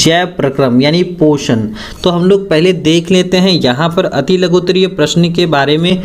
जैव प्रक्रम यानी पोषण। तो हम लोग पहले देख लेते हैं यहाँ पर अति लघुत्तरीय प्रश्न के बारे में।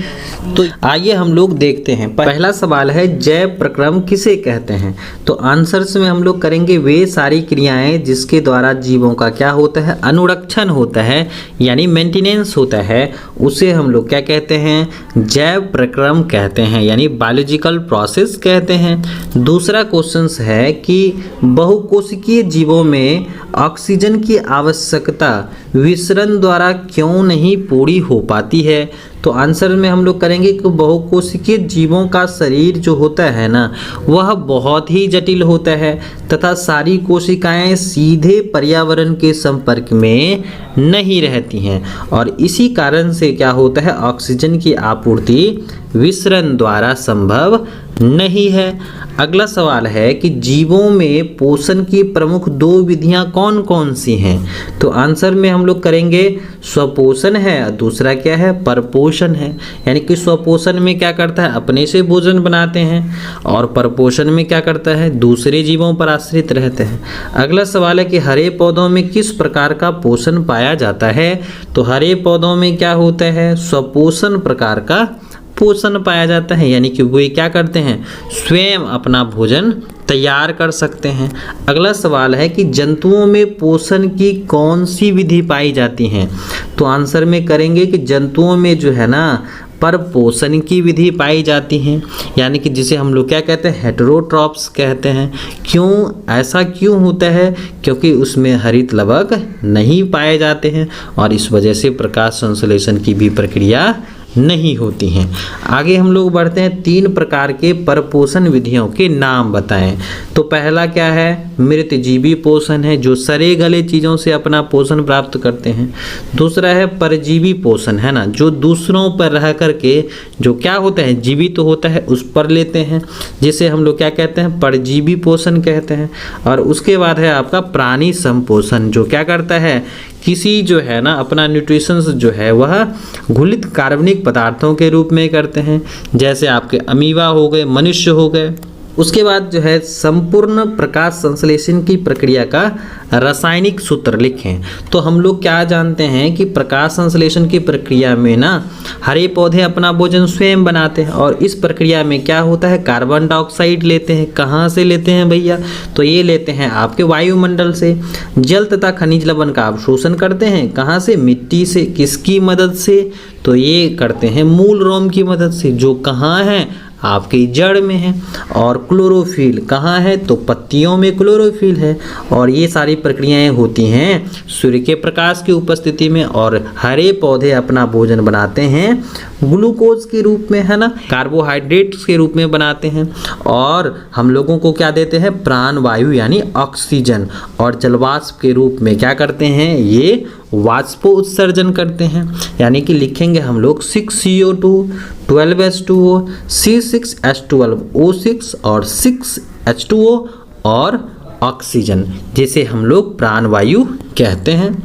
तो आइए हम लोग देखते हैं। पहला सवाल है जैव प्रक्रम किसे कहते हैं। तो आंसर्स में हम लोग करेंगे वे सारी क्रियाएं जिसके द्वारा जीवों का क्या होता है, अनुरक्षण होता है यानी मेंटेनेंस होता है, उसे हम लोग क्या कहते हैं, जैव प्रक्रम कहते हैं यानी बायोलॉजिकल प्रोसेस कहते हैं। दूसरा क्वेश्चन है कि बहुकोशिकीय जीवों में ऑक्सीजन की आवश्यकता विसरण द्वारा क्यों नहीं पूरी हो पाती है। तो आंसर में हम लोग करेंगे कि बहुकोशिकीय जीवों का शरीर जो होता है ना, वह बहुत ही जटिल होता है तथा सारी कोशिकाएं सीधे पर्यावरण के संपर्क में नहीं रहती हैं और इसी कारण से क्या होता है, ऑक्सीजन की आपूर्ति विसरण द्वारा संभव नहीं है। अगला सवाल है कि जीवों में पोषण की प्रमुख दो विधियां कौन कौन सी हैं। तो आंसर में हम लोग करेंगे स्वपोषण है, दूसरा क्या है, परपोषण है। यानी कि स्वपोषण में क्या करता है, अपने से भोजन बनाते हैं और परपोषण में क्या करता है, दूसरे जीवों पर आश्रित रहते हैं। अगला सवाल है कि हरे पौधों में किस प्रकार का पोषण पाया जाता है। तो हरे पौधों में क्या होता है, स्वपोषण प्रकार का पोषण पाया जाता है यानी कि वे क्या करते हैं, स्वयं अपना भोजन तैयार कर सकते हैं। अगला सवाल है कि जंतुओं में पोषण की कौन सी विधि पाई जाती है। तो आंसर में करेंगे कि जंतुओं में जो है ना, परपोषण की विधि पाई जाती है यानी कि जिसे हम लोग क्या कहते हैं, हेटेरोट्रॉप्स कहते हैं। क्यों, ऐसा क्यों होता है, क्योंकि उसमें हरित लवक नहीं पाए जाते हैं और इस वजह से प्रकाश संश्लेषण की भी प्रक्रिया नहीं होती हैं। आगे हम लोग बढ़ते हैं, 3 प्रकार के परपोषण विधियों के नाम बताएं। तो पहला क्या है, मृतजीवी पोषण है, जो सड़े गले चीज़ों से अपना पोषण प्राप्त करते हैं। दूसरा है परजीवी पोषण, है ना, जो दूसरों पर रह करके जो क्या होता है, जीवित तो होता है, उस पर लेते हैं, जिसे हम लोग क्या कहते हैं, परजीवी पोषण कहते हैं। और उसके बाद है आपका प्राणी संपोषण, जो क्या करता है, किसी जो है ना अपना न्यूट्रिशंस जो है वह घुलित कार्बनिक पदार्थों के रूप में करते हैं, जैसे आपके अमीबा हो गए, मनुष्य हो गए। उसके बाद जो है संपूर्ण प्रकाश संश्लेषण की प्रक्रिया का रासायनिक सूत्र लिखें। तो हम लोग क्या जानते हैं कि प्रकाश संश्लेषण की प्रक्रिया में ना हरे पौधे अपना भोजन स्वयं बनाते हैं और इस प्रक्रिया में क्या होता है, कार्बन डाइऑक्साइड लेते हैं। कहाँ से लेते हैं भैया, तो ये लेते हैं आपके वायुमंडल से। जल तथा खनिज लवण का अवशोषण करते हैं, कहाँ से, मिट्टी से। किसकी मदद से, तो ये करते हैं मूल रोम की मदद से, जो कहाँ है, आपकी जड़ में है। और क्लोरोफिल कहाँ है, तो पत्तियों में क्लोरोफिल है। और ये सारी प्रक्रियाएं होती हैं सूर्य के प्रकाश की उपस्थिति में और हरे पौधे अपना भोजन बनाते हैं ग्लूकोज के रूप में, है ना, कार्बोहाइड्रेट्स के रूप में बनाते हैं और हम लोगों को क्या देते हैं, प्राण वायु यानी ऑक्सीजन। और जलवाष्प के रूप में क्या करते हैं, ये वाष्पो उत्सर्जन करते हैं। यानी कि लिखेंगे हम लोग 6CO2, 12H2O, C6H12, O6 और 6H2O और ऑक्सीजन, जिसे हम लोग प्राण वायु कहते हैं।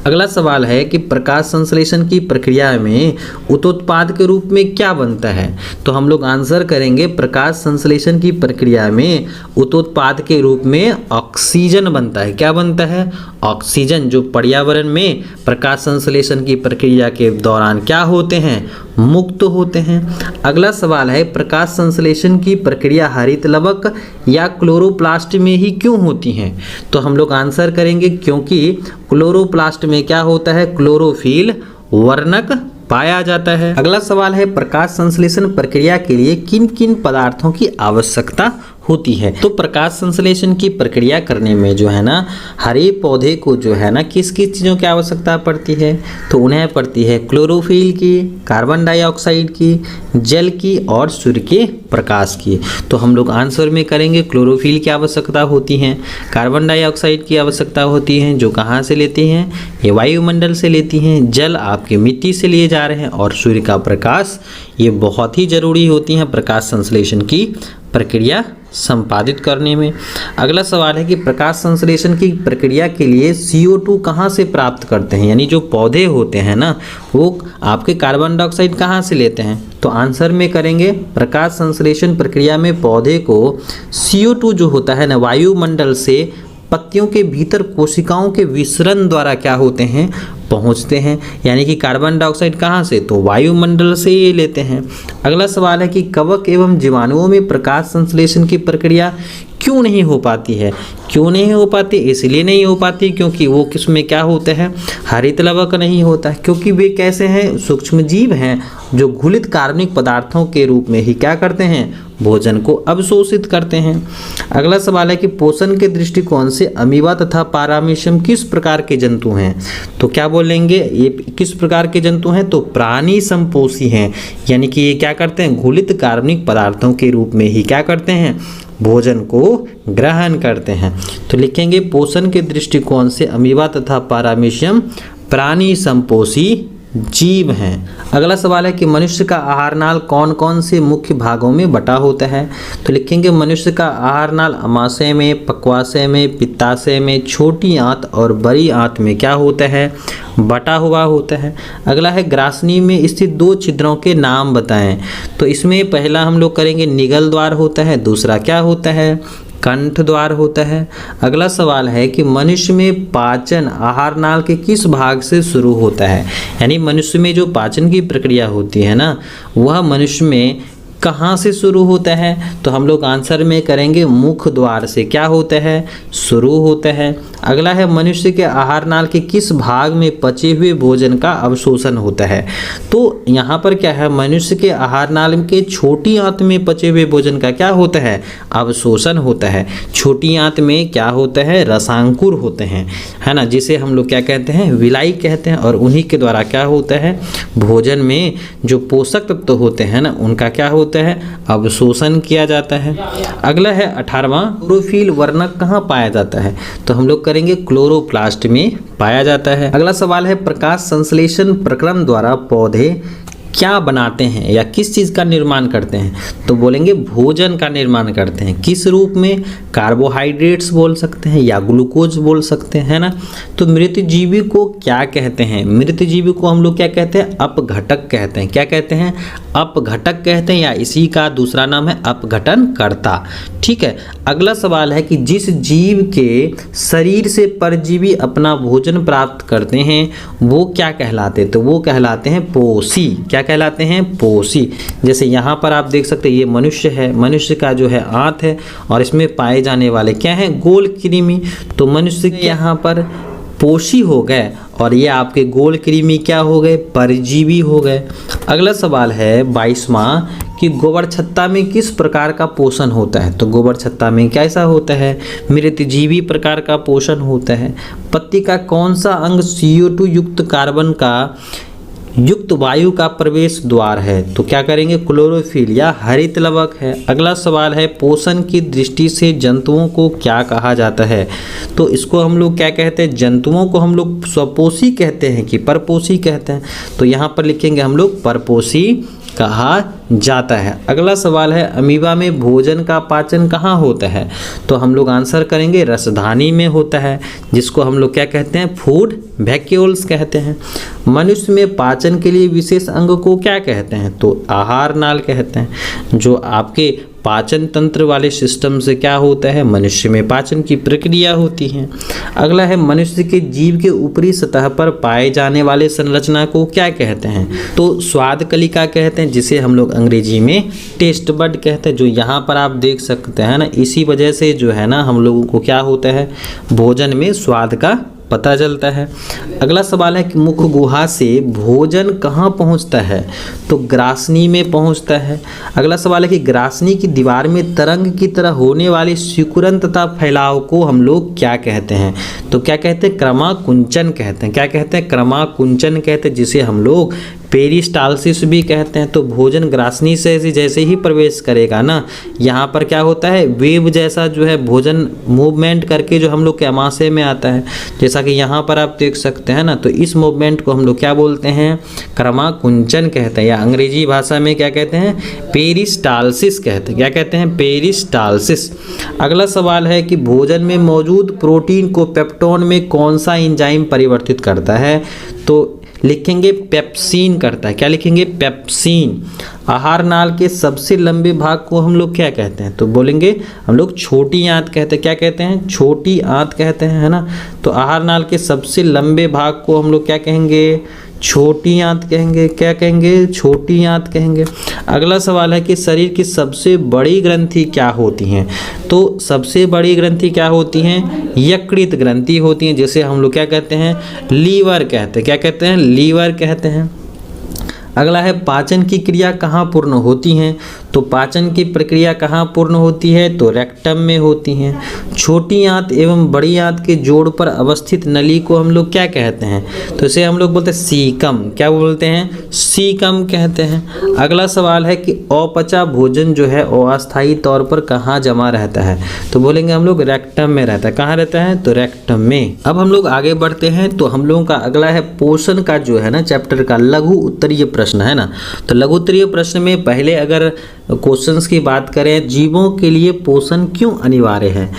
अगला सवाल है कि प्रकाश संश्लेषण की प्रक्रिया में उत्पाद के रूप में क्या बनता है। तो हम लोग आंसर करेंगे प्रकाश संश्लेषण की प्रक्रिया में उत्पाद के रूप में ऑक्सीजन बनता है। क्या बनता है, ऑक्सीजन, जो पर्यावरण में प्रकाश संश्लेषण की प्रक्रिया के दौरान क्या होते हैं, मुक्त होते हैं। अगला सवाल है प्रकाश संश्लेषण की प्रक्रिया हरित लवक या क्लोरोप्लास्ट में ही क्यों होती हैं। तो हम लोग आंसर करेंगे क्योंकि क्लोरोप्लास्ट में क्या होता है, क्लोरोफिल वर्णक पाया जाता है। अगला सवाल है प्रकाश संश्लेषण प्रक्रिया के लिए किन किन पदार्थों की आवश्यकता होती है। तो प्रकाश संश्लेषण की प्रक्रिया करने में जो है ना, हरे पौधे को जो है ना किस किस चीज़ों की आवश्यकता पड़ती है। तो उन्हें पड़ती है क्लोरोफिल की, कार्बन डाइऑक्साइड की, जल की और सूर्य के प्रकाश की। तो हम लोग आंसर में करेंगे क्लोरोफिल की आवश्यकता होती है, कार्बन डाइऑक्साइड की आवश्यकता होती है, जो कहाँ से लेती हैं, ये वायुमंडल से लेती हैं। जल आपके मिट्टी से लिए जा रहे हैं और सूर्य का प्रकाश, ये बहुत ही ज़रूरी होती हैं प्रकाश संश्लेषण की प्रक्रिया संपादित करने में। अगला सवाल है कि प्रकाश संश्लेषण की प्रक्रिया के लिए CO2 कहाँ से प्राप्त करते हैं। यानी जो पौधे होते हैं ना, वो आपके कार्बन डाइऑक्साइड कहाँ से लेते हैं। तो आंसर में करेंगे प्रकाश संश्लेषण प्रक्रिया में पौधे को CO2 जो होता है ना, वायुमंडल से पत्तियों के भीतर कोशिकाओं के विसरण द्वारा क्या होते हैं, पहुंचते हैं। यानी कि कार्बन डाइऑक्साइड कहाँ से, तो वायुमंडल से ये लेते हैं। अगला सवाल है कि कवक एवं जीवाणुओं में प्रकाश संश्लेषण की प्रक्रिया क्यों नहीं हो पाती है। क्यों नहीं हो पाती, इसलिए नहीं हो पाती क्योंकि वो किसमें क्या होता है, हरित लवक नहीं होता है। क्योंकि वे कैसे हैं, सूक्ष्म जीव हैं जो घुलित कार्बनिक पदार्थों के रूप में ही क्या करते हैं, भोजन को अवशोषित करते हैं। अगला सवाल है कि पोषण के दृष्टिकोण से अमीबा तथा पारामीशियम किस प्रकार के जंतु हैं। तो क्या बोलेंगे, ये किस प्रकार के जंतु हैं, तो प्राणी संपोषी हैं। यानी कि ये क्या करते हैं, घुलित कार्बनिक पदार्थों के रूप में ही क्या करते हैं, भोजन को ग्रहण करते हैं। तो लिखेंगे पोषण के दृष्टिकोण से अमीबा तथा पारामीशियम प्राणी संपोषी जीव हैं। अगला सवाल है कि मनुष्य का आहार नाल कौन कौन से मुख्य भागों में बटा होता है। तो लिखेंगे मनुष्य का आहार नाल अमाशय में, पक्वाशय में, पित्ताशय में, छोटी आंत और बड़ी आंत में क्या होता है, बटा हुआ होता है। अगला है ग्रासनी में स्थित दो छिद्रों के नाम बताएं। तो इसमें पहला हम लोग करेंगे निगल द्वार होता है, दूसरा क्या होता है, कंठ द्वार होता है। अगला सवाल है कि मनुष्य में पाचन आहार नाल के किस भाग से शुरू होता है। यानी मनुष्य में जो पाचन की प्रक्रिया होती है ना, वह मनुष्य में कहाँ से शुरू होता है, तो हम लोग आंसर में करेंगे मुख द्वार से क्या होता है, शुरू होता है। अगला है मनुष्य के आहार नाल के किस भाग में पचे हुए भोजन का अवशोषण होता है। तो यहाँ पर क्या है, मनुष्य के आहार नाल के छोटी आंत में पचे हुए भोजन का क्या होता है, अवशोषण होता है। छोटी आंत में क्या होता है, रसांकुर होते हैं, है ना, जिसे हम लोग क्या कहते हैं, विलाई कहते हैं। और उन्हीं के द्वारा क्या होता है, भोजन में जो पोषक तत्व होते हैं ना, उनका क्या होता है, अवशोषण किया जाता है। अगला है 18वां, क्लोरोफिल वर्णक कहाँ पाया जाता है। तो हम लोग करेंगे क्लोरोप्लास्ट में पाया जाता है। अगला सवाल है प्रकाश संश्लेषण प्रक्रम द्वारा पौधे क्या बनाते हैं या किस चीज़ का निर्माण करते हैं। तो बोलेंगे भोजन का निर्माण करते हैं। किस रूप में, कार्बोहाइड्रेट्स बोल सकते हैं या ग्लूकोज बोल सकते हैं, है ना। तो मृतजीवी को क्या कहते हैं, मृतजीवी को हम लोग क्या कहते हैं, अपघटक कहते हैं। क्या कहते हैं, अपघटक कहते हैं, या इसी का दूसरा नाम है अपघटनकर्ता। ठीक है। अगला सवाल है कि जिस जीव के शरीर से परजीवी अपना भोजन प्राप्त करते हैं वो क्या कहलाते हैं। तो वो कहलाते हैं पोषी। क्या कहलाते हैं, पोषी। जैसे यहाँ पर आप देख सकते हैं ये मनुष्य है, मनुष्य का जो है आंत है और इसमें पाए जाने वाले क्या हैं, गोल कृमि। तो मनुष्य के यहाँ पर पोषी हो गए और ये आपके गोल कृमि क्या हो गए, परजीवी हो गए। अगला सवाल है 22वां कि गोबर छत्ता में किस प्रकार का पोषण होता है। तो गोबर छत्ता में कैसा होता है, मृतजीवी प्रकार का पोषण होता है। पत्ती का कौन सा अंग CO2 युक्त कार्बन का युक्त वायु का प्रवेश द्वार है। तो क्या करेंगे, क्लोरोफिल या हरित लवक है। अगला सवाल है पोषण की दृष्टि से जंतुओं को क्या कहा जाता है। तो इसको हम लोग क्या कहते हैं, जंतुओं को हम लोग स्वपोषी कहते हैं कि परपोषी कहते हैं। तो यहाँ पर लिखेंगे हम लोग परपोषी कहा जाता है। अगला सवाल है अमीबा में भोजन का पाचन कहाँ होता है। तो हम लोग आंसर करेंगे रसधानी में होता है, जिसको हम लोग क्या कहते हैं, फूड वैक्यूल्स कहते हैं। मनुष्य में पाचन के लिए विशेष अंग को क्या कहते हैं। तो आहार नाल कहते हैं। जो आपके पाचन तंत्र वाले सिस्टम से क्या होता है, मनुष्य में पाचन की प्रक्रिया होती है। अगला है मनुष्य के जीव के ऊपरी सतह पर पाए जाने वाले संरचना को क्या कहते हैं। तो स्वाद कलिका कहते हैं, जिसे हम लोग अंग्रेजी में टेस्ट बड कहते हैं। जो यहाँ पर आप देख सकते हैं ना, इसी वजह से जो है ना हम लोगों को क्या होता है, भोजन में स्वाद का पता चलता है। अगला सवाल है कि मुख गुहा से भोजन कहाँ पहुँचता है। तो ग्रासनी में पहुँचता है। अगला सवाल है कि ग्रासनी की दीवार में तरंग की तरह होने वाले सिकुड़न तथा फैलाव को हम लोग क्या कहते हैं। तो क्या कहते हैं, क्रमाकुंचन कहते हैं। क्या कहते हैं, क्रमाकुंचन कहते हैं, जिसे हम लोग पेरिस्टालसिस भी कहते हैं। तो भोजन ग्रासनी से जैसे ही प्रवेश करेगा ना, यहाँ पर क्या होता है, वेव जैसा जो है भोजन मूवमेंट करके जो हम लोग के अमाशय में आता है, जैसा कि यहाँ पर आप देख सकते हैं ना। तो इस मूवमेंट को हम लोग क्या बोलते हैं, क्रमाकुंचन कहते हैं, या अंग्रेजी भाषा में क्या कहते हैं, पेरिस्टालसिस कहते हैं। क्या कहते हैं, पेरिस्टालसिस। अगला सवाल है कि भोजन में मौजूद प्रोटीन को पेप्टोन में कौन सा एंजाइम परिवर्तित करता है। तो लिखेंगे पेप्सीन करता है। क्या लिखेंगे? पेप्सीन। आहार नाल के सबसे लंबे भाग को हम लोग क्या कहते हैं? तो बोलेंगे हम लोग छोटी आंत कहते हैं। क्या कहते हैं? छोटी आंत कहते हैं, है ना। तो आहार नाल के सबसे लंबे भाग को हम लोग क्या कहेंगे? छोटी आंत कहेंगे। क्या कहेंगे? छोटी आंत कहेंगे। अगला सवाल है कि शरीर की सबसे बड़ी ग्रंथि क्या होती हैं? तो सबसे बड़ी ग्रंथि क्या होती हैं? यकृत ग्रंथि होती हैं, जिसे हम लोग क्या कहते हैं? लीवर कहते हैं। क्या कहते हैं? लीवर कहते हैं। अगला है पाचन की क्रिया कहाँ पूर्ण होती हैं? तो पाचन की प्रक्रिया कहाँ पूर्ण होती है? तो रेक्टम में होती हैं। छोटी आंत एवं बड़ी आंत के जोड़ पर अवस्थित नली को हम लोग क्या कहते हैं? तो इसे हम लोग बोलते हैं सीकम। क्या बोलते हैं? सीकम कहते हैं। अगला सवाल है कि अपचा भोजन जो है अस्थायी तौर पर कहाँ जमा रहता है? तो बोलेंगे हम लोग रेक्टम में रहता है। कहाँ रहता है? तो रेक्टम में। अब हम लोग आगे बढ़ते हैं। तो हम लोगों का अगला है पोषण का जो है ना चैप्टर का लघु उत्तरीय प्रश्न, है ना। तो लघु उत्तरीय प्रश्न में पहले अगर क्वेश्चंस की बात करें, जीवों के लिए पोषण क्यों अनिवार्य है?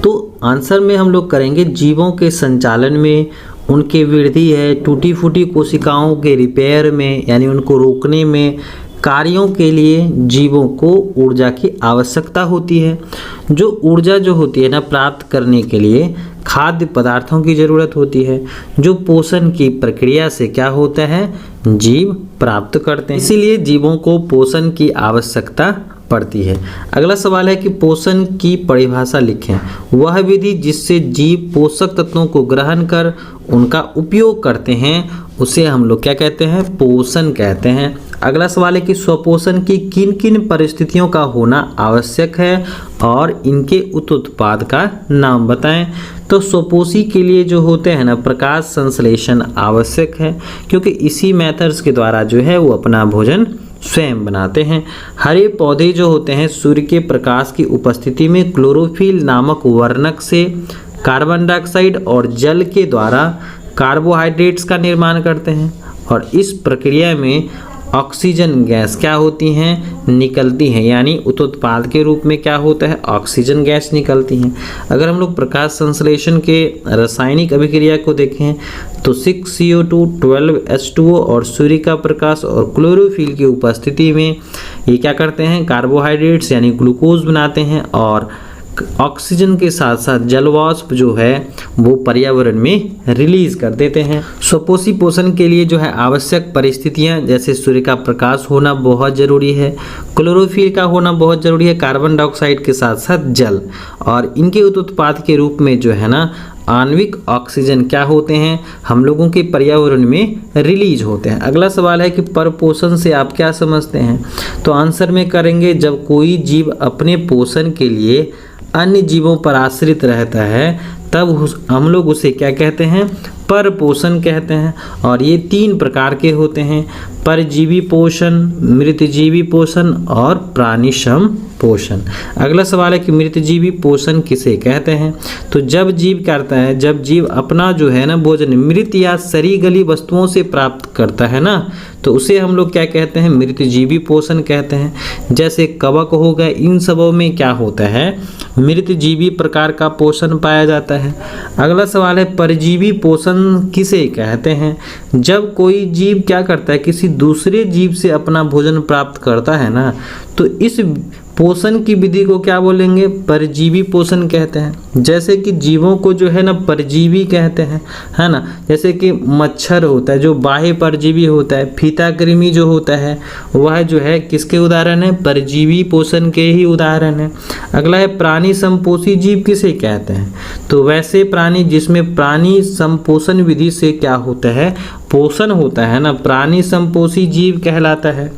तो आंसर में हम लोग करेंगे जीवों के संचालन में, उनके वृद्धि है, टूटी फूटी कोशिकाओं के रिपेयर में यानी उनको रोकने में, कार्यों के लिए जीवों को ऊर्जा की आवश्यकता होती है। जो ऊर्जा जो होती है ना प्राप्त करने के लिए खाद्य पदार्थों की ज़रूरत होती है, जो पोषण की प्रक्रिया से क्या होता है? जीव प्राप्त करते हैं। इसीलिए जीवों को पोषण की आवश्यकता पड़ती है। अगला सवाल है कि पोषण की परिभाषा लिखें। वह विधि जिससे जीव पोषक तत्वों को ग्रहण कर उनका उपयोग करते हैं उसे हम लोग क्या कहते हैं? पोषण कहते हैं। अगला सवाल है कि स्वपोषण की किन किन परिस्थितियों का होना आवश्यक है और इनके उत्पाद का नाम बताएं। तो स्वपोषी के लिए जो होते हैं ना प्रकाश संश्लेषण आवश्यक है, क्योंकि इसी मेथड्स के द्वारा जो है वो अपना भोजन स्वयं बनाते हैं। हरे पौधे जो होते हैं सूर्य के प्रकाश की उपस्थिति में क्लोरोफिल नामक वर्णक से कार्बन डाइऑक्साइड और जल के द्वारा कार्बोहाइड्रेट्स का निर्माण करते हैं, और इस प्रक्रिया में ऑक्सीजन गैस क्या होती हैं? निकलती हैं, यानी उत्पाद के रूप में क्या होता है? ऑक्सीजन गैस निकलती हैं। अगर हम लोग प्रकाश संश्लेषण के रासायनिक अभिक्रिया को देखें तो 6CO2 12H2O और सूर्य का प्रकाश और क्लोरोफिल की उपस्थिति में ये क्या करते हैं? कार्बोहाइड्रेट्स यानी ग्लूकोज बनाते हैं, और ऑक्सीजन के साथ साथ जलवाष्प जो है वो पर्यावरण में रिलीज कर देते हैं। स्वपोषी पोषण के लिए जो है आवश्यक परिस्थितियां जैसे सूर्य का प्रकाश होना बहुत ज़रूरी है, क्लोरोफिल का होना बहुत ज़रूरी है, कार्बन डाइऑक्साइड के साथ साथ जल, और इनके उत्पाद के रूप में जो है ना आणविक ऑक्सीजन क्या होते हैं? हम लोगों के पर्यावरण में रिलीज होते हैं। अगला सवाल है कि परपोषण से आप क्या समझते हैं? तो आंसर में करेंगे जब कोई जीव अपने पोषण के लिए अन्य जीवों पर आश्रित रहता है तब हम लोग उसे क्या कहते हैं? परपोषण कहते हैं। और ये 3 प्रकार के होते हैं: परजीवी पोषण, मृतजीवी पोषण और प्राणिसम पोषण। अगला सवाल है कि मृतजीवी पोषण किसे कहते हैं? तो जब जीव करता है, जब जीव अपना जो है ना भोजन मृत या सड़ी गली वस्तुओं से प्राप्त करता है ना, तो उसे हम लोग क्या कहते हैं? मृतजीवी पोषण कहते हैं। जैसे कवक हो गए, इन सबों में क्या होता है? मृतजीवी प्रकार का पोषण पाया जाता है। अगला सवाल है परजीवी पोषण किसे कहते हैं? जब कोई जीव क्या करता है? किसी दूसरे जीव से अपना भोजन प्राप्त करता है ना, तो इस पोषण की विधि को क्या बोलेंगे? परजीवी पोषण कहते हैं। जैसे कि जीवों को जो है ना परजीवी कहते हैं, है ना। जैसे कि मच्छर होता है जो बाह्य परजीवी होता है, फीता कृमि जो होता है वह जो है किसके उदाहरण है? परजीवी पोषण के ही उदाहरण है। अगला है प्राणी संपोषी जीव किसे कहते हैं? तो वैसे प्राणी जिसमें प्राणी संपोषण विधि से क्या होता है? पोषण होता है ना, प्राणी संपोषी जीव कहलाता है।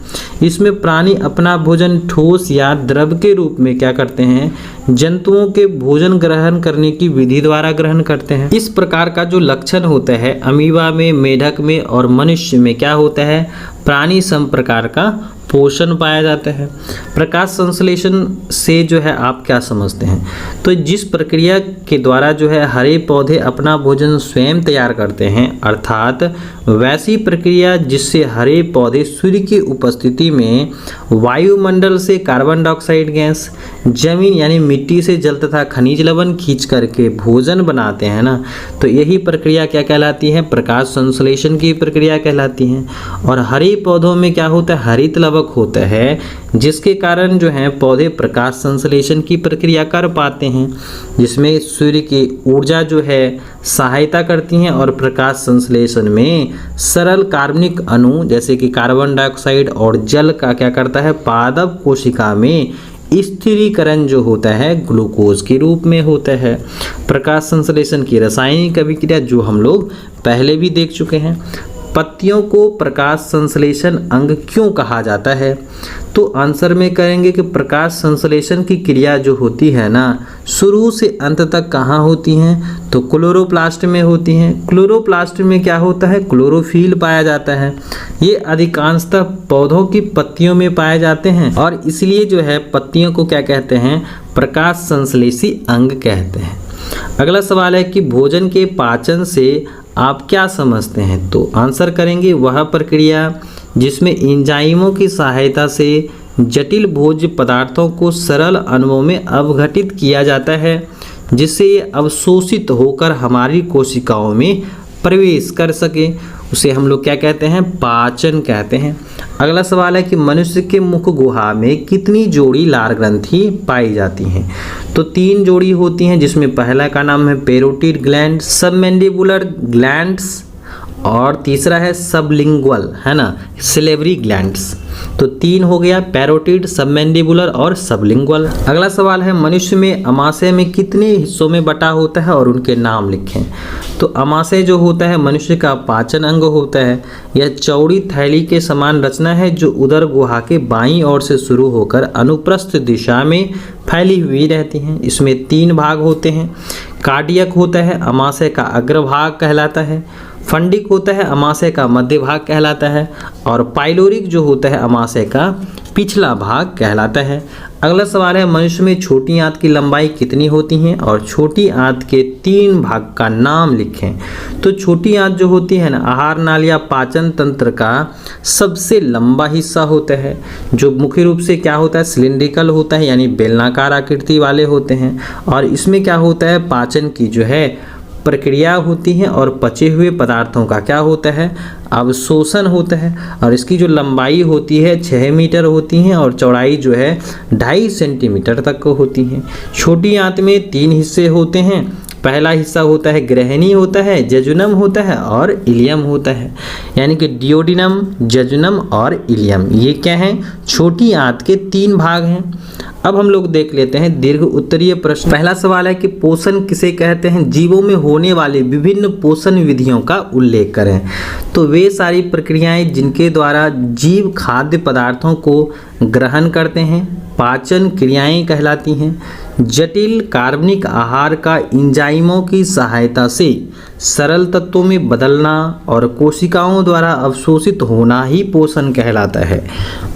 इसमें प्राणी अपना भोजन ठोस या द्रव के रूप में क्या करते हैं? जंतुओं के भोजन ग्रहण करने की विधि द्वारा ग्रहण करते हैं। इस प्रकार का जो लक्षण होता है अमीबा में, मेढक में और मनुष्य में क्या होता है? प्राणी सम प्रकार का पोषण पाया जाता है। प्रकाश संश्लेषण से जो है आप क्या समझते हैं? तो जिस प्रक्रिया के द्वारा जो है हरे पौधे अपना भोजन स्वयं तैयार करते हैं, अर्थात वैसी प्रक्रिया जिससे हरे पौधे सूर्य की उपस्थिति में वायुमंडल से कार्बन डाइऑक्साइड गैस, जमीन यानी मिट्टी से जल तथा खनिज लवण खींच करके भोजन बनाते हैं ना, तो यही प्रक्रिया क्या कहलाती है? प्रकाश संश्लेषण की प्रक्रिया कहलाती है। और हरे पौधों में क्या होता है? हरित लवक होता है, जिसके कारण जो है पौधे प्रकाश संश्लेषण की प्रक्रिया कर पाते हैं, जिसमें सूर्य की ऊर्जा जो है सहायता करती हैं और प्रकाश संश्लेषण में सरल कार्बनिक अणु जैसे कि कार्बन डाइऑक्साइड और जल का क्या करता है? पादप कोशिका में स्थिरीकरण जो होता है ग्लूकोज के रूप में होता है। प्रकाश संश्लेषण की रासायनिक अभिक्रिया जो हम लोग पहले भी देख चुके हैं। पत्तियों को प्रकाश संश्लेषण अंग क्यों कहा जाता है? तो आंसर में करेंगे कि प्रकाश संश्लेषण की क्रिया जो होती है ना, शुरू से अंत तक कहाँ होती हैं? तो क्लोरोप्लास्ट में होती हैं। क्लोरोप्लास्ट में क्या होता है? क्लोरोफिल पाया जाता है। ये अधिकांशतः पौधों की पत्तियों में पाए जाते हैं और इसलिए जो है पत्तियों को क्या कहते हैं? प्रकाश संश्लेषी अंग कहते हैं। अगला सवाल है कि भोजन के पाचन से आप क्या समझते हैं? तो आंसर करेंगे वह प्रक्रिया जिसमें एंजाइमों की सहायता से जटिल भोज्य पदार्थों को सरल अणुओं में अवघटित किया जाता है, जिससे ये अवशोषित होकर हमारी कोशिकाओं में प्रवेश कर सके। उसे हम लोग क्या कहते हैं? पाचन कहते हैं। अगला सवाल है कि मनुष्य के मुख गुहा में कितनी जोड़ी लार ग्रंथि पाई जाती हैं? तो 3 जोड़ी होती हैं, जिसमें पहला का नाम है पैरोटिड ग्लैंड, सबमैंडिबुलर ग्लैंड्स और तीसरा है सबलिंगुअल, है ना, सिलेवरी ग्लैंड्स। तो 3 हो गया, पैरोटिड, सबमैंडिबुलर और सबलिंगुअल। अगला सवाल है मनुष्य में अमाशय में कितने हिस्सों में बटा होता है और उनके नाम लिखें। तो अमाशय जो होता है मनुष्य का पाचन अंग होता है। यह चौड़ी थैली के समान रचना है जो उदर गुहा के बाईं ओर से शुरू होकर अनुप्रस्थ दिशा में फैली हुई रहती हैं। इसमें 3 भाग होते हैं। कार्डियक होता है, अमाशय का अग्रभाग कहलाता है। फंडिक होता है, अमाशय का मध्य भाग कहलाता है। और पाइलोरिक जो होता है अमाशय का पिछला भाग कहलाता है। अगला सवाल है मनुष्य में छोटी आंत की लंबाई कितनी होती है और छोटी आंत के 3 भाग का नाम लिखें। तो छोटी आंत जो होती है ना, आहार नाल या पाचन तंत्र का सबसे लंबा हिस्सा होता है, जो मुख्य रूप से क्या होता है? सिलिंड्रिकल होता है, यानी बेलनाकार आकृति वाले होते हैं। और इसमें क्या होता है? पाचन की जो है प्रक्रिया होती है और पचे हुए पदार्थों का क्या होता है? अवशोषण होता है। और इसकी जो लंबाई होती है 6 मीटर होती है और चौड़ाई जो है 2.5 सेंटीमीटर तक होती है। छोटी आंत में 3 हिस्से होते हैं। पहला हिस्सा होता है ग्रहणी होता है, जजुनम होता है और इलियम होता है, यानी कि डियोडिनम, जजुनम और इलियम, ये क्या हैं? छोटी आंत के 3 भाग हैं। अब हम लोग देख लेते हैं दीर्घ उत्तरीय प्रश्न। पहला सवाल है कि पोषण किसे कहते हैं? जीवों में होने वाले विभिन्न पोषण विधियों का उल्लेख करें। तो वे सारी प्रक्रियाएं जिनके द्वारा जीव खाद्य पदार्थों को ग्रहण करते हैं पाचन क्रियाएं कहलाती हैं। जटिल कार्बनिक आहार का एंजाइमों की सहायता से सरल तत्वों में बदलना और कोशिकाओं द्वारा अवशोषित होना ही पोषण कहलाता है।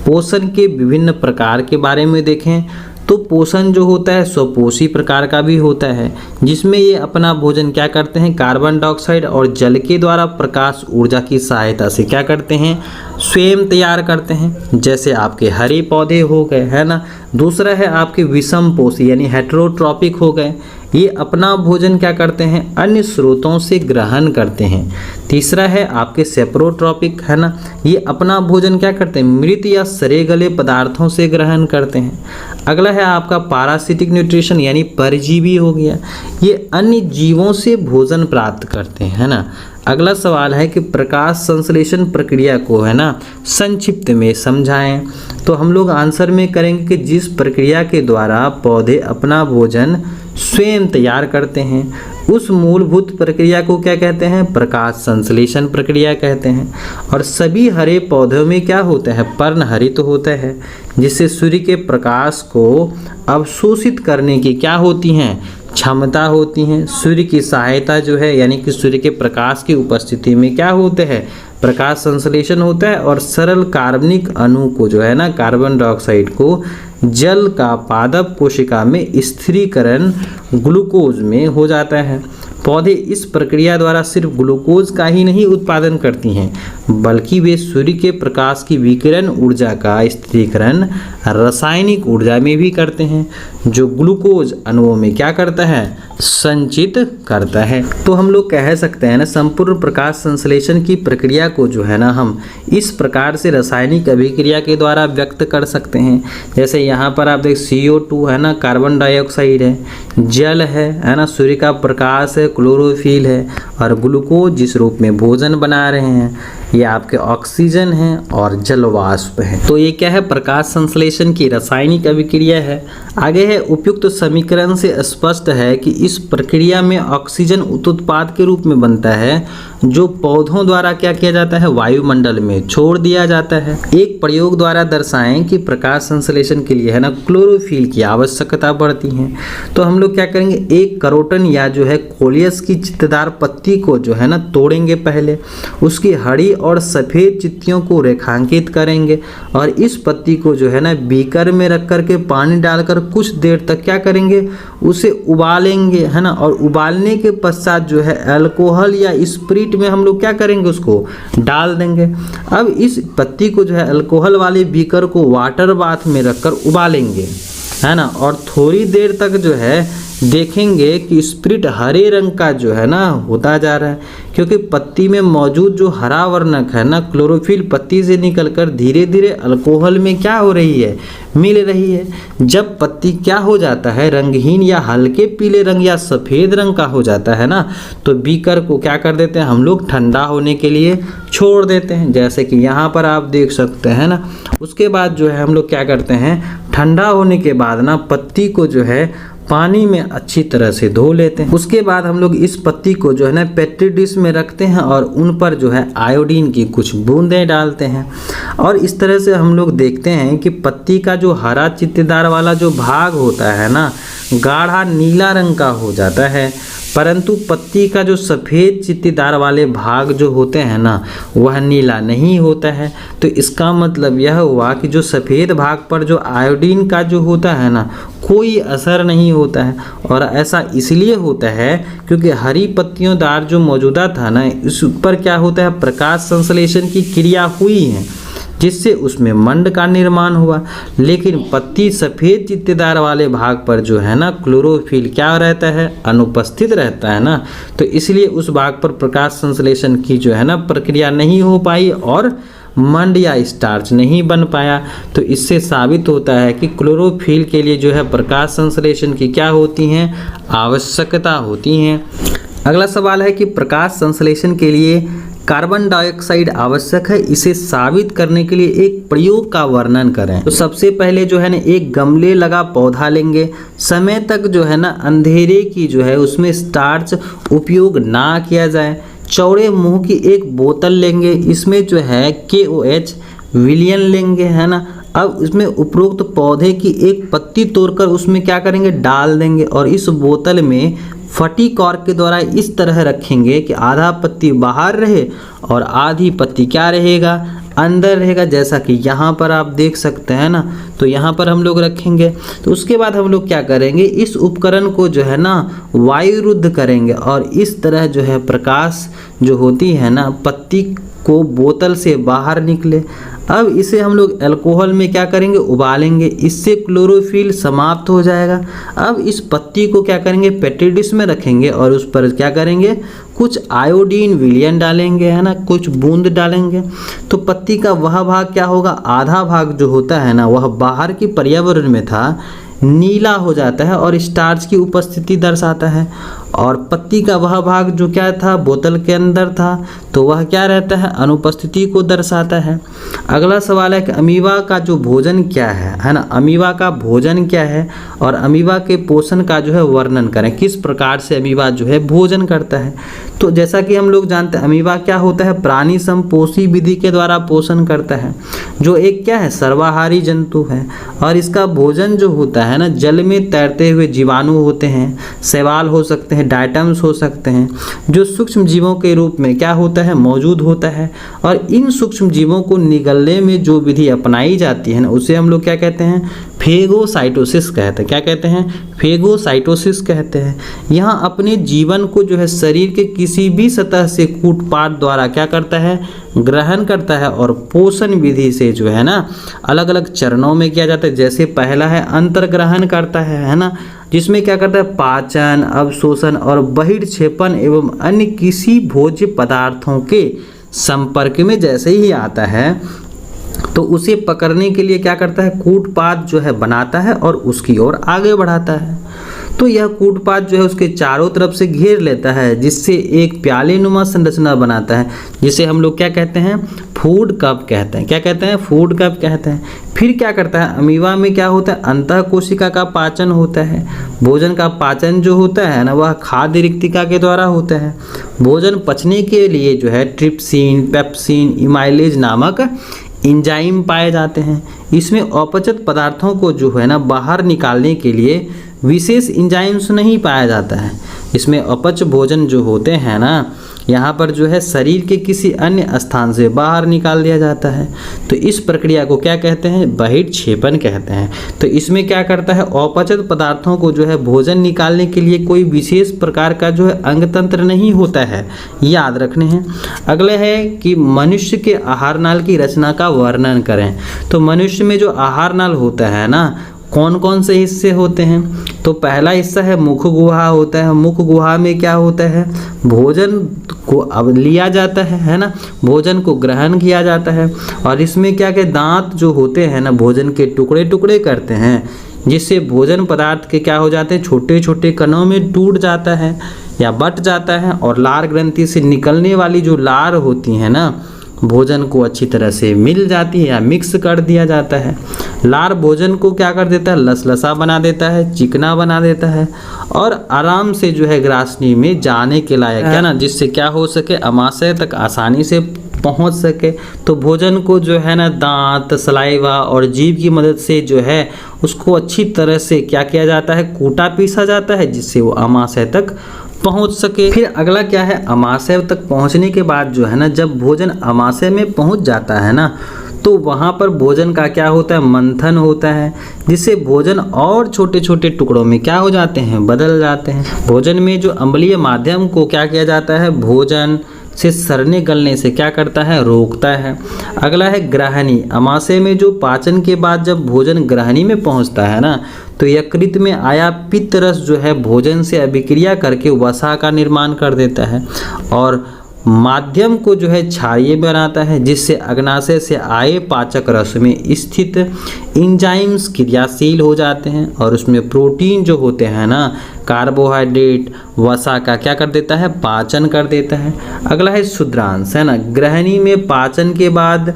पोषण के विभिन्न प्रकार के बारे में देखें तो पोषण जो होता है स्वपोषी प्रकार का भी होता है, जिसमें ये अपना भोजन क्या करते हैं? कार्बन डाइऑक्साइड और जल के द्वारा प्रकाश ऊर्जा की सहायता से क्या करते हैं? स्वयं तैयार करते हैं। जैसे आपके हरे पौधे हो गए, है ना। दूसरा है आपके विषम पोषी यानी हेटेरोट्रॉपिक हो गए, ये अपना भोजन क्या करते हैं? अन्य स्रोतों से ग्रहण करते हैं। तीसरा है आपके सेप्रोट्रॉपिक, है ना, ये अपना भोजन क्या करते हैं? मृत या सड़े गले पदार्थों से ग्रहण करते हैं। अगला है आपका पैरासिटिक न्यूट्रिशन यानी परजीवी हो गया, ये अन्य जीवों से भोजन प्राप्त करते हैं, है ना। अगला सवाल है कि प्रकाश संश्लेषण प्रक्रिया को, है ना, संक्षिप्त में समझाएं। तो हम लोग आंसर में करेंगे कि जिस प्रक्रिया के द्वारा पौधे अपना भोजन स्वयं तैयार करते हैं उस मूलभूत प्रक्रिया को क्या कहते हैं? प्रकाश संश्लेषण प्रक्रिया कहते हैं। और सभी हरे पौधों में क्या होता है? पर्णहरित होता है, जिससे सूर्य के प्रकाश को अवशोषित करने की क्या होती हैं? क्षमता होती हैं। सूर्य की सहायता जो है यानी कि सूर्य के प्रकाश की उपस्थिति में क्या होते हैं, प्रकाश संश्लेषण होता है और सरल कार्बनिक अणु को जो है ना, कार्बन डाइऑक्साइड को जल का पादप कोशिका में स्थिरीकरण ग्लूकोज में हो जाता है। पौधे इस प्रक्रिया द्वारा सिर्फ ग्लूकोज का ही नहीं उत्पादन करती हैं, बल्कि वे सूर्य के प्रकाश की विकिरण ऊर्जा का स्थिरीकरण रासायनिक ऊर्जा में भी करते हैं, जो ग्लूकोज अणुओं में क्या करता है, संचित करता है। तो हम लोग कह सकते हैं ना, संपूर्ण प्रकाश संश्लेषण की प्रक्रिया को जो है ना, हम इस प्रकार से रासायनिक अभिक्रिया के द्वारा व्यक्त कर सकते हैं। जैसे यहाँ पर आप देख CO2 है ना, कार्बन डाइऑक्साइड है, जल है ना, सूर्य का प्रकाश है, क्लोरोफिल है, और ग्लूकोज जिस रूप में भोजन बना रहे हैं ये आपके ऑक्सीजन है और जल वाष्प है। तो ये क्या है, प्रकाश संश्लेषण की रासायनिक अभिक्रिया है। आगे है, उपयुक्त समीकरण से स्पष्ट है कि इस प्रक्रिया में ऑक्सीजन उत्पाद के रूप में बनता है, जो पौधों द्वारा क्या किया जाता है, वायुमंडल में छोड़ दिया जाता है। एक प्रयोग द्वारा दर्शाएं कि प्रकाश संश्लेषण के लिए है ना, क्लोरोफिल की आवश्यकता पड़ती है। तो हम लोग क्या करेंगे, एक करोटन या जो है कोलियस की चित्तदार पत्ती को जो है ना तोड़ेंगे, पहले उसकी हरी और सफ़ेद चित्तियों को रेखांकित करेंगे और इस पत्ती को जो है ना बीकर में रख कर के पानी डालकर कुछ देर तक क्या करेंगे, उसे उबालेंगे है ना, और उबालने के पश्चात जो है अल्कोहल या स्प्रिट में हम लोग क्या करेंगे, उसको डाल देंगे। अब इस पत्ती को जो है अल्कोहल वाले बीकर को वाटर बाथ में रखकर उबालेंगे है ना, और थोड़ी देर तक जो है देखेंगे कि स्प्रिट हरे रंग का जो है ना होता जा रहा है, क्योंकि पत्ती में मौजूद जो हरा वर्णक है ना, क्लोरोफिल पत्ती से निकलकर धीरे धीरे अल्कोहल में क्या हो रही है, मिल रही है। जब पत्ती क्या हो जाता है, रंगहीन या हल्के पीले रंग या सफ़ेद रंग का हो जाता है ना, तो बीकर को क्या कर देते हैं हम लोग, ठंडा होने के लिए छोड़ देते हैं, जैसे कि यहाँ पर आप देख सकते हैं ना। उसके बाद जो है हम लोग क्या करते हैं, ठंडा होने के बाद ना पत्ती को जो है पानी में अच्छी तरह से धो लेते हैं। उसके बाद हम लोग इस पत्ती को जो है ना पेट्री डिश में रखते हैं और उन पर जो है आयोडीन की कुछ बूंदें डालते हैं, और इस तरह से हम लोग देखते हैं कि पत्ती का जो हरा चित्तेदार वाला जो भाग होता है ना, गाढ़ा नीला रंग का हो जाता है, परंतु पत्ती का जो सफ़ेद चित्तीदार वाले भाग जो होते हैं ना, वह नीला नहीं होता है। तो इसका मतलब यह हुआ कि जो सफ़ेद भाग पर जो आयोडीन का जो होता है ना, कोई असर नहीं होता है। और ऐसा इसलिए होता है क्योंकि हरी पत्तियों दार जो मौजूदा था ना, इस पर क्या होता है, प्रकाश संश्लेषण की क्रिया हुई है, जिससे उसमें मंड का निर्माण हुआ। लेकिन पत्ती सफ़ेद चित्तेदार वाले भाग पर जो है ना, क्लोरोफिल क्या रहता है, अनुपस्थित रहता है ना, तो इसलिए उस भाग पर प्रकाश संश्लेषण की जो है ना प्रक्रिया नहीं हो पाई और मंड या स्टार्च नहीं बन पाया। तो इससे साबित होता है कि क्लोरोफिल के लिए जो है प्रकाश संश्लेषण की क्या होती हैं, आवश्यकता होती हैं। अगला सवाल है कि प्रकाश संश्लेषण के लिए कार्बन डाइऑक्साइड आवश्यक है, इसे साबित करने के लिए एक प्रयोग का वर्णन करें। तो सबसे पहले जो है ना, एक गमले लगा पौधा लेंगे, समय तक जो है ना अंधेरे की जो है उसमें स्टार्च उपयोग ना किया जाए। चौड़े मुंह की एक बोतल लेंगे, इसमें जो है KOH विलियन लेंगे है ना। अब इसमें उपरोक्त पौधे की एक पत्ती तोड़कर उसमें क्या करेंगे, डाल देंगे, और इस बोतल में फटी कॉर्क के द्वारा इस तरह रखेंगे कि आधा पत्ती बाहर रहे और आधी पत्ती क्या रहेगा, अंदर रहेगा, जैसा कि यहाँ पर आप देख सकते हैं ना। तो यहाँ पर हम लोग रखेंगे। तो उसके बाद हम लोग क्या करेंगे, इस उपकरण को जो है ना वायुरुद्ध करेंगे और इस तरह जो है प्रकाश जो होती है ना पत्ती को बोतल से बाहर निकले। अब इसे हम लोग अल्कोहल में क्या करेंगे, उबालेंगे, इससे क्लोरोफिल समाप्त हो जाएगा। अब इस पत्ती को क्या करेंगे, पेट्री डिश में रखेंगे और उस पर क्या करेंगे, कुछ आयोडीन विलियन डालेंगे है ना, कुछ बूंद डालेंगे। तो पत्ती का वह भाग क्या होगा, आधा भाग जो होता है ना, वह बाहर की पर्यावरण में था, नीला हो जाता है और स्टार्च की उपस्थिति दर्शाता है, और पत्ती का वह भाग जो क्या था, बोतल के अंदर था, तो वह क्या रहता है, अनुपस्थिति को दर्शाता है। अगला सवाल है कि अमीबा का जो भोजन क्या है ना, अमीबा का भोजन क्या है और अमीबा के पोषण का जो है वर्णन करें, किस प्रकार से अमीबा जो है भोजन करता है। तो जैसा कि हम लोग जानते हैं अमीबा क्या होता है, प्राणी संपोषी विधि के द्वारा पोषण करता है, जो एक क्या है, सर्वाहारी जंतु है। और इसका भोजन जो होता है ना, जल में तैरते हुए जीवाणु होते हैं, शैवाल हो सकते हैं, डायटम्स हो सकते हैं, जो सूक्ष्म जीवों के रूप में क्या होता है, मौजूद होता है। और इन सूक्ष्म जीवों को निगलने में जो विधि अपनाई जाती है ना, उसे हम लोग क्या कहते हैं, फेगोसाइटोसिस कहते हैं। क्या कहते हैं, फेगोसाइटोसिस कहते हैं। यहाँ अपने जीवन को जो है शरीर के किसी भी सतह से कूटपाट द्वारा क्या करता है, ग्रहण करता है और पोषण विधि से जो है ना अलग अलग चरणों में किया जाता है। जैसे पहला है अंतर्ग्रहण करता है ना, जिसमें क्या करता है, पाचन, अवशोषण और बहिर्क्षेपण एवं अन्य किसी भोज्य पदार्थों के संपर्क में जैसे ही आता है तो उसे पकड़ने के लिए क्या करता है, कूटपात जो है बनाता है और उसकी ओर आगे बढ़ाता है। तो यह कूटपात जो है उसके चारों तरफ से घेर लेता है, जिससे एक प्याले नुमा संरचना बनाता है, जिसे हम लोग क्या कहते हैं, फूड कप कहते हैं। क्या कहते हैं, फूड कप कहते हैं। फिर क्या करता है, अमीबा में क्या होता है, अंतः कोशिका का पाचन होता है। भोजन का पाचन जो होता है ना, वह खाद्य रिक्तिका के द्वारा होता है। भोजन पचने के लिए जो है ट्रिप्सिन, पेप्सिन, इमाइलेज नामक एंजाइम पाए जाते हैं। इसमें अपचित पदार्थों को जो है ना बाहर निकालने के लिए विशेष एंजाइम्स नहीं पाया जाता है। इसमें अपच भोजन जो होते हैं ना, यहाँ पर जो है शरीर के किसी अन्य स्थान से बाहर निकाल दिया जाता है। तो इस प्रक्रिया को क्या कहते हैं, बहिर्क्षेपण कहते हैं। तो इसमें क्या करता है, अपचित पदार्थों को जो है भोजन निकालने के लिए कोई विशेष प्रकार का जो है अंग तंत्र नहीं होता है, याद रखने हैं। अगले है कि मनुष्य के आहार नाल की रचना का वर्णन करें। तो मनुष्य में जो आहार नाल होता है ना, कौन कौन से हिस्से होते हैं। तो पहला हिस्सा है मुख गुहा होता है। मुख गुहा में क्या होता है, भोजन को अब लिया जाता है ना, भोजन को ग्रहण किया जाता है। और इसमें क्या क्या दांत जो होते हैं ना, भोजन के टुकड़े टुकड़े करते हैं, जिससे भोजन पदार्थ के क्या हो जाते हैं, छोटे छोटे कणों में टूट जाता है या बट जाता है। और लार ग्रंथि से निकलने वाली जो लार होती है ना, भोजन को अच्छी तरह से मिल जाती है या मिक्स कर दिया जाता है। लार भोजन को क्या कर देता है, लसलसा बना देता है, चिकना बना देता है और आराम से जो है ग्रासनी में जाने के लायक है ना, जिससे क्या हो सके, अमाशय तक आसानी से पहुंच सके। तो भोजन को जो है ना दांत, सलाइवा और जीभ की मदद से जो है उसको अच्छी तरह से क्या किया जाता है, कूटा पीसा जाता है, जिससे वो अमाशय तक पहुंच सके। फिर अगला क्या है, अमाशय तक पहुंचने के बाद जो है ना, जब भोजन अमाशय में पहुंच जाता है ना, तो वहाँ पर भोजन का क्या होता है, मंथन होता है, जिससे भोजन और छोटे छोटे टुकड़ों में क्या हो जाते हैं, बदल जाते हैं। भोजन में जो अम्लीय माध्यम को क्या किया जाता है, भोजन से सड़ने गलने से क्या करता है, रोकता है। अगला है ग्रहणी। अमाशय में जो पाचन के बाद जब भोजन ग्रहणी में पहुंचता है ना, तो यकृत में आया पित्त रस जो है भोजन से अभिक्रिया करके वसा का निर्माण कर देता है और माध्यम को जो है क्षारीय बनाता है, जिससे अग्नाशय से आए पाचक रस में स्थित एंजाइम्स क्रियाशील हो जाते हैं और उसमें प्रोटीन जो होते हैं ना, कार्बोहाइड्रेट, वसा का क्या कर देता है, पाचन कर देता है। अगला है शुद्रांश, है ना। ग्रहणी में पाचन के बाद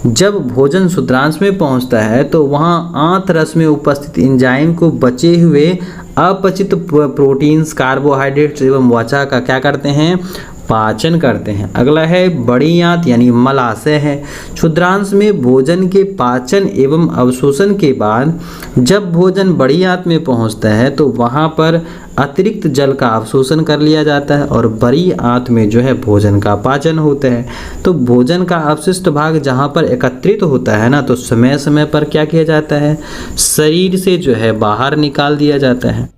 जब भोजन शुद्रांश में पहुंचता है तो वहाँ आंत रस में उपस्थित एंजाइम को बचे हुए अपचित प्रोटीन्स, कार्बोहाइड्रेट्स एवं वसा का क्या करते हैं, पाचन करते हैं। अगला है बड़ी आंत यानी मलाशय है। क्षुद्रांश में भोजन के पाचन एवं अवशोषण के बाद जब भोजन बड़ी आंत में पहुंचता है तो वहां पर अतिरिक्त जल का अवशोषण कर लिया जाता है और बड़ी आंत में जो है भोजन का पाचन होता है। तो भोजन का अवशिष्ट भाग जहां पर एकत्रित होता है ना, तो समय समय पर क्या किया जाता है, शरीर से जो है बाहर निकाल दिया जाता है।